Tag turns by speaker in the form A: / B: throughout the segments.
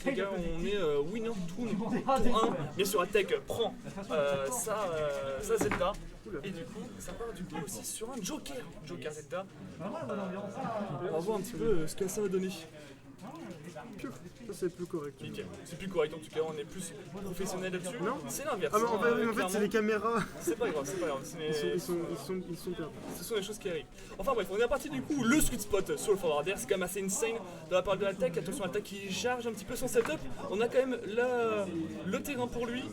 A: Les gars, on est winner tour 1. Bien sûr, Attack prend sa Zelda. Et du coup, ça part du coup aussi sur un Joker Zelda. On va voir un petit peu ce que ça va donner.
B: Ça c'est plus correct.
A: Nickel. C'est plus correct en tout cas, on est plus professionnel là-dessus.
B: Non.
A: C'est l'inverse.
B: Ah mais en fait c'est les caméras.
A: C'est pas grave, c'est pas grave.
B: Ils sont perdus.
A: Ce sont des choses qui arrivent. Enfin bref, on est parti du coup le sweet spot sur le forward air, c'est quand même assez insane de la part de l'attaque. Attention à l'attaque qui charge un petit peu son setup. On a quand même le terrain pour lui.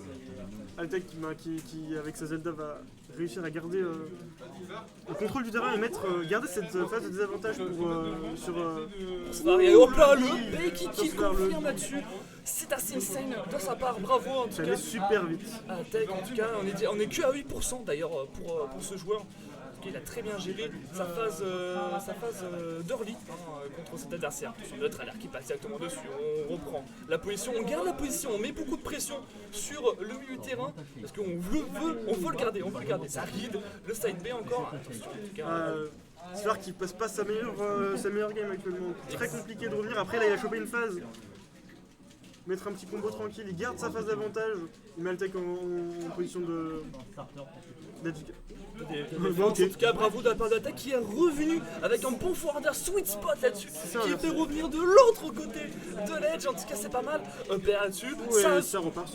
B: Altec qui avec sa Zelda va réussir à garder le contrôle du terrain et garder cette phase de désavantage sur
A: Et hop là, le B qui confirme là-dessus. C'est assez insane de sa part, bravo en tout
B: ça
A: cas.
B: allait super vite.
A: Attack en tout cas, on est que à 8% d'ailleurs pour ce joueur. Il a très bien géré sa phase d'early contre cet adversaire. Sur notre alerte qui passe directement dessus, on reprend la position, on garde la position, on met beaucoup de pression sur le milieu de terrain parce qu'on veut le garder, Ça ride, le side B encore. Attention en tout cas.
B: Slar qui passe pas sa meilleure game actuellement. Très compliqué de revenir. Après là il a chopé une phase. Mettre un petit combo tranquille, il garde sa phase d'avantage. Il met Altec en position d'adjudicat.
A: En tout cas, bravo de la part d'Attack qui est revenu avec un bon forwarder sweet spot là-dessus, qui fait revenir de l'autre côté de l'edge. En tout cas, c'est pas mal. Up air là-dessus,
B: ouais, ça repart,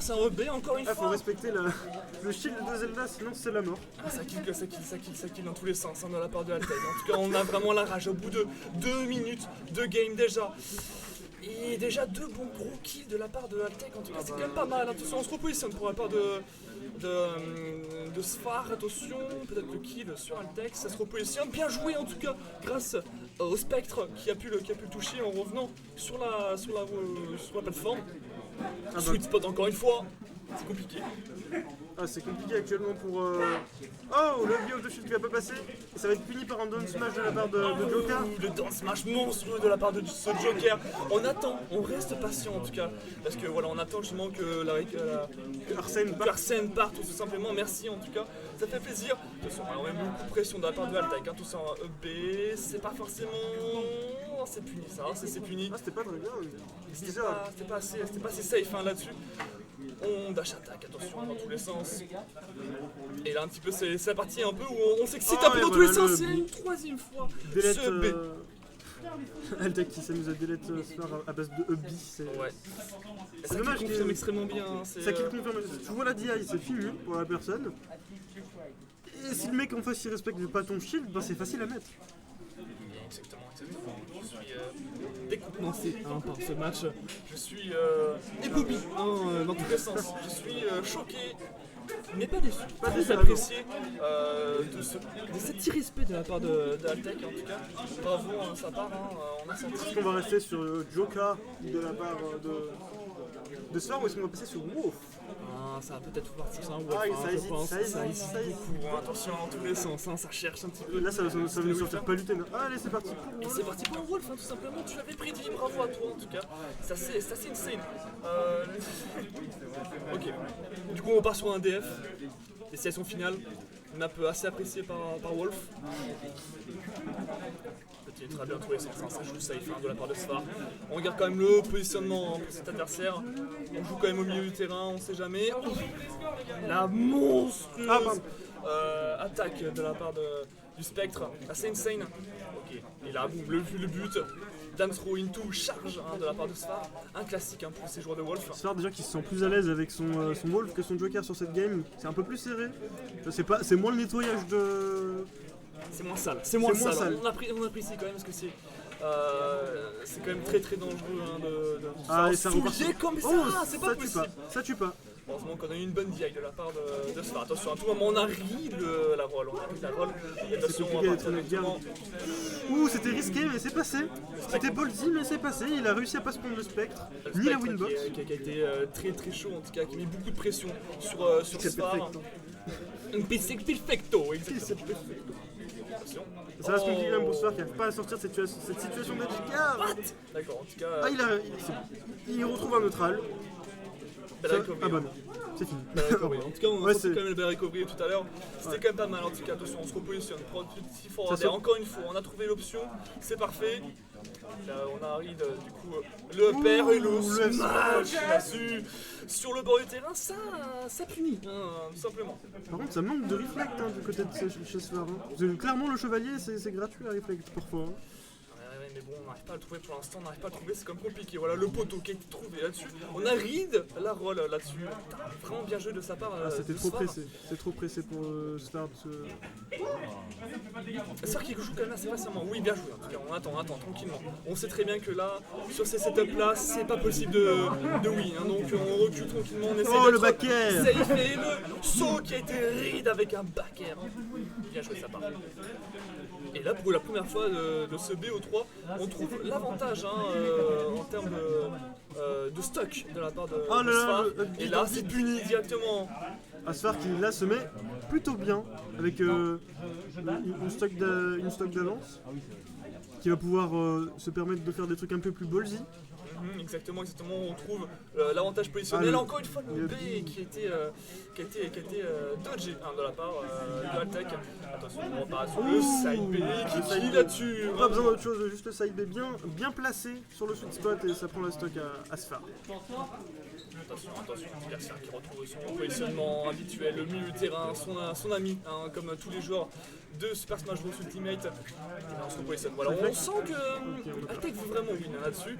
A: c'est un up B encore une fois.
B: Faut respecter le shield de Zelda, sinon c'est la mort.
A: Ça kill dans tous les sens de la part de Attack. En tout cas, on a vraiment la rage au bout de 2 minutes de game déjà. Et déjà 2 bons gros kills de la part de Altec, en tout cas c'est quand même pas mal. Attention, on se repositionne pour la part de Sfar, attention, peut-être le kill sur Altec, ça se repositionne. Bien joué en tout cas, grâce au Spectre qui a pu le toucher en revenant sur la plateforme. Sweet spot encore une fois, c'est compliqué.
B: C'est compliqué actuellement pour... Oh, le bio de shield qui va pas passer. Et ça va être puni par un down smash de la part de Joker.
A: Le down smash monstrueux de la part de ce Joker. On attend, on reste patient en tout cas. Parce que voilà, on attend justement que Arsène parte tout simplement. Merci en tout cas, ça fait plaisir. Attention, on a même beaucoup de pression de la part de Altec. Tout ça en EB, c'est pas forcément... C'est puni ça, c'est puni.
B: C'était pas très bien.
A: C'était pas assez safe là-dessus. On dash attaque, attention dans tous les sens. Et là un petit peu c'est la partie un peu où on s'excite un peu dans tous les sens. C'est une troisième fois. Ce B.
B: Altec qui s'amuse à delete à base de EB. C'est dommage qu'il
A: confirme extrêmement bien.
B: Ça qu'il confirme. Tu vois la DI, c'est fini pour la personne. Et si le mec en face il respecte pas ton shield, c'est facile à mettre.
A: Exactement. Je suis décontenancé par ce match. Je suis ébloui dans tous les sens. Je suis choqué, mais pas déçu. Très apprécié de cet irrespect de la part de Altec en tout cas. Bravo sa part, on a senti.
B: Est-ce qu'on va rester sur Joker de la part de Sfar ou est-ce qu'on va passer sur Wolf?
A: Ça va peut-être partir sur un Wolf.
B: Ça hésite
A: beaucoup. Attention dans tous les sens, ça cherche un petit peu.
B: Là ça va nous sortir pas lutter. Allez c'est parti.
A: Et c'est parti pour un Wolf tout simplement, tu l'avais prédit, bravo à toi en tout cas. C'est assez insane. Ok, du coup on part sur un DF. Destination finale, une map assez appréciée par Wolf. Petit très bien tous les sens, ça joue safe de la part de Sfar. On regarde quand même le positionnement pour cet adversaire. On joue quand même au milieu du terrain, on sait jamais. La monstrueuse attaque de la part du Spectre, assez insane. Ok, et là boum, le but. Dam throw into charge de la part de Sfar, un classique pour ces joueurs de Wolf.
B: Sfar déjà qui se sent plus à l'aise avec son Wolf que son Joker sur cette game, c'est un peu plus serré. C'est moins le nettoyage de...
A: C'est moins sale, On apprécie quand même parce que c'est quand même très dangereux de
B: ça repart
A: comme ça, c'est pas possible.
B: Ça tue pas.
A: Heureusement qu'on a eu une bonne DI de la part de Sfar. Attention, à tout moment on arrive la roll. Attention, on va partir directement.
B: Ouh, c'était risqué mais c'est passé. C'était ballsy mais c'est passé. Il a réussi à pas se prendre le Spectre, ni la winbox.
A: Qui a été très chaud en tout cas, qui a mis beaucoup de pression sur Sfar. Un perfecto, exactement.
B: Ça va se compliquer même pour Sfar qui n'arrive pas à sortir de cette situation d'Edgar.
A: D'accord, en tout cas.
B: Il retrouve un neutral. Non, c'est fini.
A: En tout cas, on a senti quand même le bel recovery tout à l'heure. C'était quand même pas mal en tout cas. Attention, on se repositionne. Pour un petit forward. Encore une fois, on a trouvé l'option. C'est parfait. Là, on a Reed, du coup, le père et le smash là-dessus. Sur le bord du terrain, ça punit, hein, tout simplement.
B: Par contre, ça manque de reflect du côté de chez Sfar. Clairement, le chevalier, c'est gratuit à reflect parfois.
A: Ouais, mais bon, on n'arrive pas à le trouver pour l'instant, on n'arrive pas à le trouver, c'est comme compliqué. Voilà le poteau qui a été trouvé là-dessus. On a Reed, la roll là-dessus. Putain, vraiment bien joué de sa part.
B: C'était trop pressé. C'est trop pressé pour Sfar.
A: C'est vrai qu'il joue quand même assez facilement. Oui, bien joué. En tout cas, on attend tranquillement. On sait très bien que là, sur ces setups là, c'est pas possible de win. Hein, donc on recule tranquillement, on essaie
B: le back air
A: safe et le saut qui a été Reed avec un back air. Bien joué de sa part. Et là, pour la première fois de ce BO3, on trouve l'avantage en termes de stock de la part de Sfar. Et là, c'est puni directement.
B: Sfar qui là se met plutôt bien avec une stock d'avance qui va pouvoir se permettre de faire des trucs un peu plus ballsy.
A: Exactement, on trouve l'avantage positionnel. Encore une fois, le B qui a été dodgé de la part de Altec. Attention, on repart sur le side B qui finit là-dessus.
B: Pas besoin d'autre chose, juste le side B bien placé sur le sweet spot et ça prend la stock à Sfar.
A: Attention, Garcia qui retrouve son positionnement habituel, le milieu de terrain, son ami, comme tous les joueurs de Super Smash Bros Ultimate. Et là, on se repositionne. Voilà, on sent que Altec veut vraiment win là-dessus.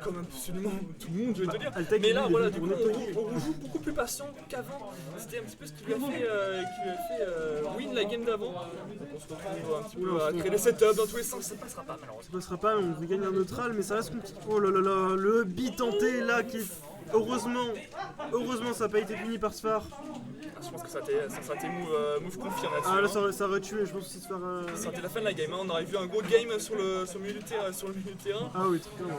A: Comme absolument tout le monde, je vais te dire. Mais là, voilà, du coup, on joue beaucoup plus patient qu'avant. C'était un petit peu ce qui lui a fait win la game d'avant. Donc on se retrouve un petit peu à créer des setups dans tous les sens. Ça passera pas, malheureusement.
B: Ça passera pas, on veut gagner un neutral, mais ça reste compliqué. Oh là là là, le bi tenté là qui est. Heureusement, ça n'a pas été puni par Sfar.
A: Je pense que ça a été move confirmé là-dessus.
B: Ah là, ça aurait tué, je pense que Sfar.
A: Ça a été la fin de la game, on aurait vu un gros game sur le milieu du terrain.
B: Ah oui, très bien.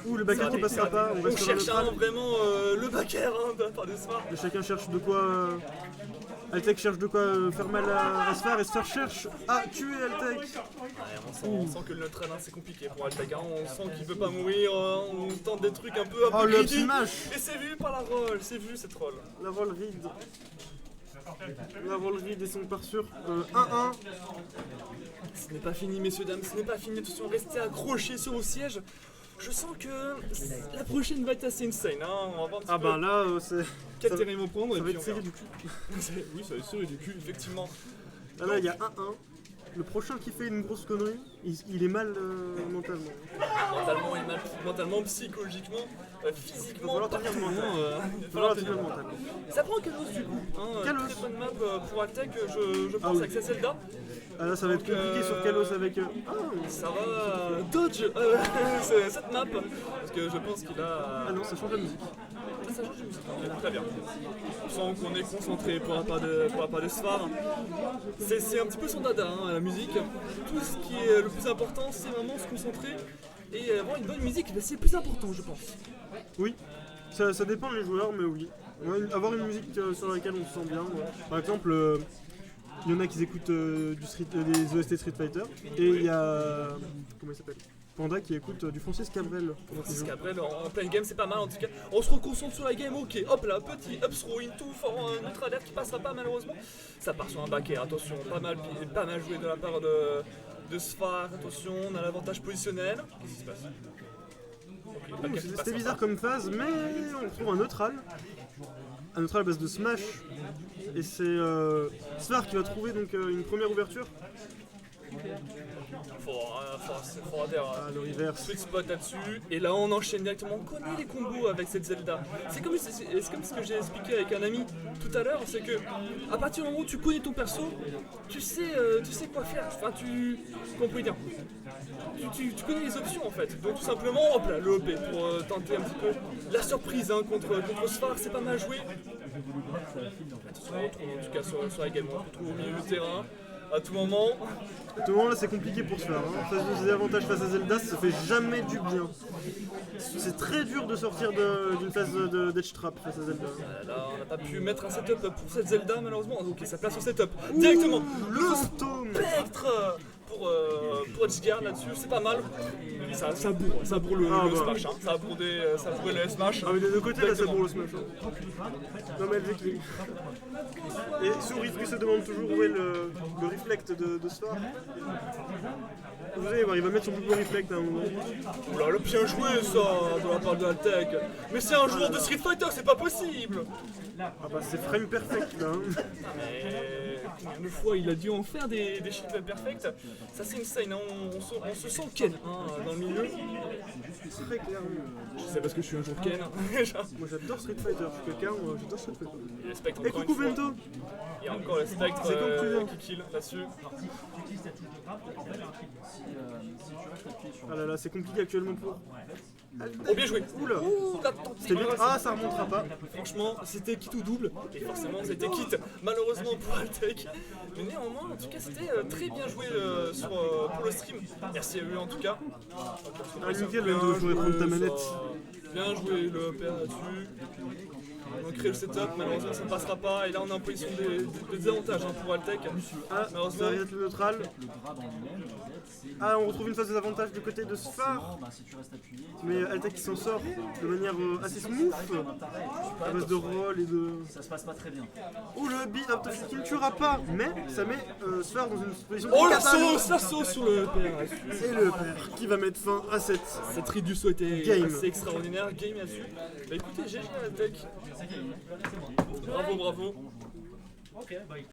B: Ouh, le backer qui passera pas.
A: On cherche vraiment le backer de la part de Sfar.
B: Et chacun cherche de quoi. Altec cherche de quoi faire mal à Sfar et Sfar cherche à tuer Altec.
A: Ouais, on sent que le neutral c'est compliqué pour Altec, on sent qu'il veut pas mourir, on tente des trucs un peu
B: le smash.
A: Et c'est vu par la roll, c'est vu cette roll.
B: La roll Reed. La roll Reed et son par sûr 1-1.
A: Ce n'est pas fini messieurs dames, ce n'est pas fini, attention, restez accrochés sur vos sièges. Je sens que la prochaine va être assez insane, on va voir un petit peu.
B: Là c'est...
A: Quel terrain ils vont prendre.
B: Ça va être serré du cul.
A: Oui, ça va être serré du cul, effectivement.
B: Là, il y a 1-1. Le prochain qui fait une grosse connerie, il est mal mentalement.
A: Mentalement, il est mal mentalement, psychologiquement, physiquement.
B: Il va falloir tenir le mental.
A: Ça prend Kalos du coup.
B: Kalos.
A: Très bonne map pour Altec, je pense, avec sa Zelda.
B: Là, ça va être compliqué sur Kalos avec.
A: Ça va dodge cette map. Parce que je pense qu'il a.
B: Ah non, ça change la musique.
A: Ça change de musique, très bien. On sent qu'on est concentré pour la part de Sfar. C'est un petit peu son dada, la musique. Tout ce qui est le plus important, c'est vraiment se concentrer et avoir une bonne musique, c'est le plus important, je pense.
B: Oui, ça dépend des joueurs, mais oui. Avoir une musique sur laquelle on se sent bien. Par exemple, il y en a qui écoutent des OST Street Fighter, et il y a. Comment il s'appelle ? Panda qui écoute du Francis Cabrel.
A: Francis Cabrel en pleine game, c'est pas mal en tout cas. On se reconcentre sur la game, ok, hop là, petit up throw into fort, un ultra alert qui passera pas malheureusement. Ça part sur un back air, attention, pas mal joué de la part de Sfar, attention, on a l'avantage positionnel. Qu'est-ce qui se passe? Okay,
B: c'était bizarre comme phase, mais on trouve un neutral à base de smash. Et c'est Sfar qui va trouver donc une première ouverture.
A: Faut
B: le reverse.
A: Sweet spot là-dessus, et là on enchaîne directement. On connaît les combos avec cette Zelda. C'est comme ce que j'ai expliqué avec un ami tout à l'heure, c'est que à partir du moment où tu connais ton perso, tu sais quoi faire. Enfin, comment on peut dire, tu connais les options en fait. Donc tout simplement, hop là, le OP pour tenter un petit peu la surprise contre Sfar, c'est pas mal joué. Attention, on retrouve en tout cas sur la game, on retrouve au milieu du terrain. À tout moment
B: là c'est compliqué pour se faire. Face de ses avantages face à Zelda, ça fait jamais du bien. C'est très dur de sortir d'une phase d'edge trap face à Zelda.
A: Là on n'a pas pu mettre un setup pour cette Zelda malheureusement. Ok, ça place au setup directement.
B: Le spectre
A: pour Edgeguard là-dessus, c'est pas mal. Ça bourre le smash, ça bourre le smash.
B: Ah mais des deux côtés là ça bourre le smash. Non mais elle et Souris se demande toujours où est le reflect de Sfar. Vous allez voir, il va mettre son double reflect à un moment.
A: Oula, le bien joué ça, de la part de Altec. Mais c'est un joueur de Street Fighter, c'est pas possible.
B: Ah bah c'est frame perfect là. Hein.
A: Mais combien de fois il a dû en faire des shields perfect. Ça c'est insane, hein. On se sent Ken hein, dans le milieu.
B: Très clairement.
A: Je sais parce que je suis un jour Ken.
B: Moi j'adore Street Fighter, je suis quelqu'un, j'adore Street Fighter.
A: Il y a le spectre
B: Et
A: encore
B: coucou
A: une fois.
B: Vento.
A: Il y a encore le spectre
B: C'est comme tu veux.
A: qui kill là-dessus.
B: Ah là là, c'est compliqué actuellement pour.
A: Oh bien joué.
B: Oula.
A: Ouh, la tentative.
B: C'était bien. Ah, ça remontera pas.
A: Franchement, c'était kit ou double, et forcément c'était kit, malheureusement pour Altec. Mais néanmoins, en tout cas, c'était très bien joué pour le stream. Merci à eux en tout cas.
B: Ah, nickel, Vento, je voudrais prendre ta manette.
A: Bien joué le PR là-dessus. On a créé le setup, malheureusement ça ne passera pas. Et là on est en position de désavantage hein, pour Altec.
B: Ah,
A: Malheureusement.
B: ça arrête le neutral. Ah, on retrouve une phase de avantage du côté de Sfar. Mais Altec qui s'en sort de manière assez smooth. À base de roll et de.
C: Ça se passe pas très bien.
B: Oh le beat qui ne tuera pas, mais ça met Sfar dans une position.
A: Oh la
B: catastrophe.
A: sauce sur le PR.
B: Et le père qui va mettre fin à cette.
A: Cette Ridus était
B: Game.
A: assez extraordinaire, game là-dessus. Bah écoutez, GG Altec. Bravo, bravo.